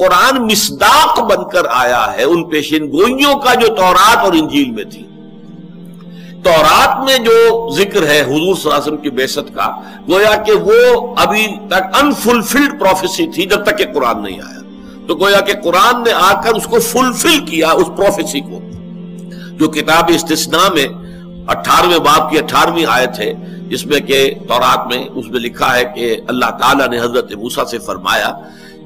قرآن مصداق بن کر آیا ہے ان پیشین گوئیوں کا جو تورات اور انجیل میں تھی۔ تورات میں جو ذکر ہے حضور صلی اللہ علیہ وسلم کی بعثت کا، گویا کہ وہ ابھی تک انفلفلڈ پروفیسی تھی جب تک کہ قرآن نہیں آیا، تو گویا کہ قرآن نے آ کر اس کو فلفل کیا، اس پروفیسی کو۔ جو کتاب استثناء میں 18ویں باب کی 18ویں آیت ہے، جس میں کہ تورات میں اس میں لکھا ہے کہ اللہ تعالیٰ نے حضرت موسیٰ سے فرمایا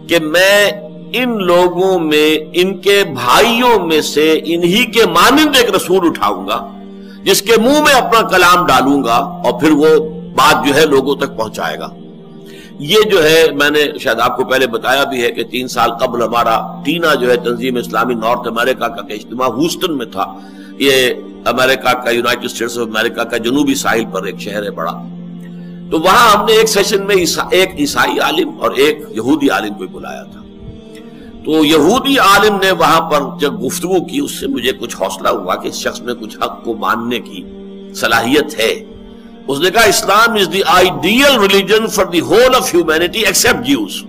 کہ میں ان لوگوں میں ان کے بھائیوں میں سے انہی کے مانند ایک رسول اٹھاؤں گا جس کے منہ میں اپنا کلام ڈالوں گا اور پھر وہ بات جو ہے لوگوں تک پہنچائے گا۔ یہ جو ہے میں نے شاید آپ کو پہلے بتایا بھی ہے کہ 3 سال قبل ہمارا ٹینا جو ہے تنظیم اسلامی نارتھ امریکہ کا اجتماع ہوسٹن میں تھا۔ یہ امریکہ کا یونائٹڈ اسٹیٹس آف امریکہ کا جنوبی ساحل پر ایک شہر ہے بڑا، تو وہاں ہم نے ایک سیشن میں ایک عیسائی عالم اور ایک یہودی عالم کو بلایا تھا۔ تو یہودی عالم نے وہاں پر جب گفتگو کی، اس سے مجھے کچھ حوصلہ ہوا کہ اس شخص میں کچھ حق کو ماننے کی صلاحیت ہے۔ اس نے کہا Islam is the ideal religion for the whole of humanity except Jews.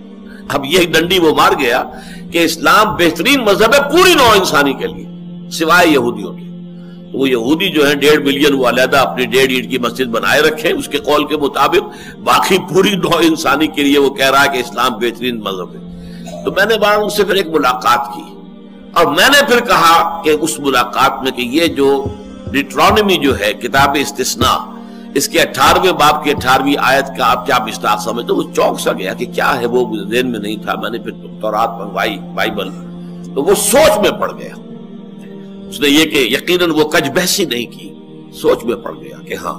اب یہ ڈنڈی وہ مار گیا کہ اسلام بہترین مذہب ہے پوری نوع انسانی کے لیے سوائے یہودیوں کے۔ تو وہ یہودی جو ہیں 1.5 ملین وہ علیحدہ اپنی 1.5 اینٹ کی مسجد بنائے رکھے، اس کے قول کے مطابق، باقی پوری نوع انسانی کے لیے وہ کہہ رہا ہے کہ اسلام بہترین مذہب ہے۔ تو میں نے بعد ان سے پھر ایک ملاقات کی، اور میں نے پھر کہا کہ اس ملاقات میں کہ یہ جو ڈیٹرونومی جو ہے کتاب استثناء، اس کے 18ویں باب کی 18ویں آیت کا آپ کیا مصداق سمجھتے؟ وہ چونک سا گیا کہ کیا ہے، وہ ذہن میں نہیں تھا۔ میں نے پھر تورات منگوائی بائبل، تو وہ سوچ میں پڑ گیا۔ اس نے یہ کہ یقیناً وہ کج بحثی نہیں کی، سوچ میں پڑ گیا کہ ہاں۔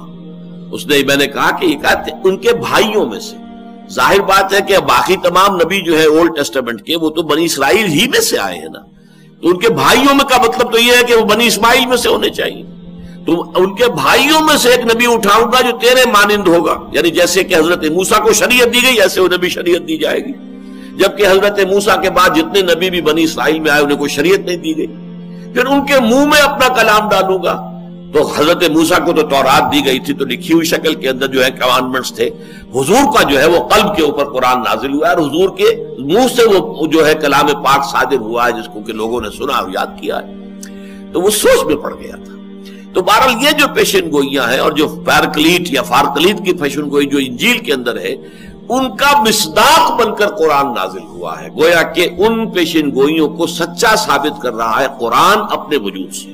اس نے میں نے کہا کہ یہ کہتے ان کے بھائیوں میں سے، ظاہر بات ہے کہ باقی تمام نبی جو ہے اولڈ ٹیسٹمنٹ کے وہ تو بنی اسرائیل ہی میں سے آئے ہیں نا، تو ان کے بھائیوں میں کا مطلب تو یہ ہے کہ وہ بنی اسماعیل میں سے ہونے چاہیے۔ تو ان کے بھائیوں میں سے ایک نبی اٹھاؤں گا جو تیرے مانند ہوگا، یعنی جیسے کہ حضرت موسیٰ کو شریعت دی گئی ایسے وہ نبی شریعت دی جائے گی، جبکہ حضرت موسیٰ کے بعد جتنے نبی بھی بنی اسرائیل میں آئے انہیں کوئی شریعت نہیں دی گئی۔ پھر ان کے منہ میں اپنا کلام ڈالوں گا، تو حضرت موسیٰ کو تو تورات دی گئی تھی، تو لکھی ہوئی شکل کے اندر جو ہے کمانڈمنٹس تھے۔ حضور کا جو ہے وہ قلب کے اوپر قرآن نازل ہوا ہے، اور حضور کے منہ سے وہ جو ہے کلام پاک صادر ہوا ہے، جس کو کہ لوگوں نے سنا اور یاد کیا ہے۔ تو وہ سوچ میں پڑ گیا تھا۔ تو بہرحال یہ جو پیشن گوئیاں ہیں اور جو فارکلیٹ یا فارکلیت کی پیشن گوئی جو انجیل کے اندر ہے، ان کا مصداق بن کر قرآن نازل ہوا ہے، گویا کہ ان پیشن گوئیوں کو سچا ثابت کر رہا ہے قرآن اپنے وجود سے۔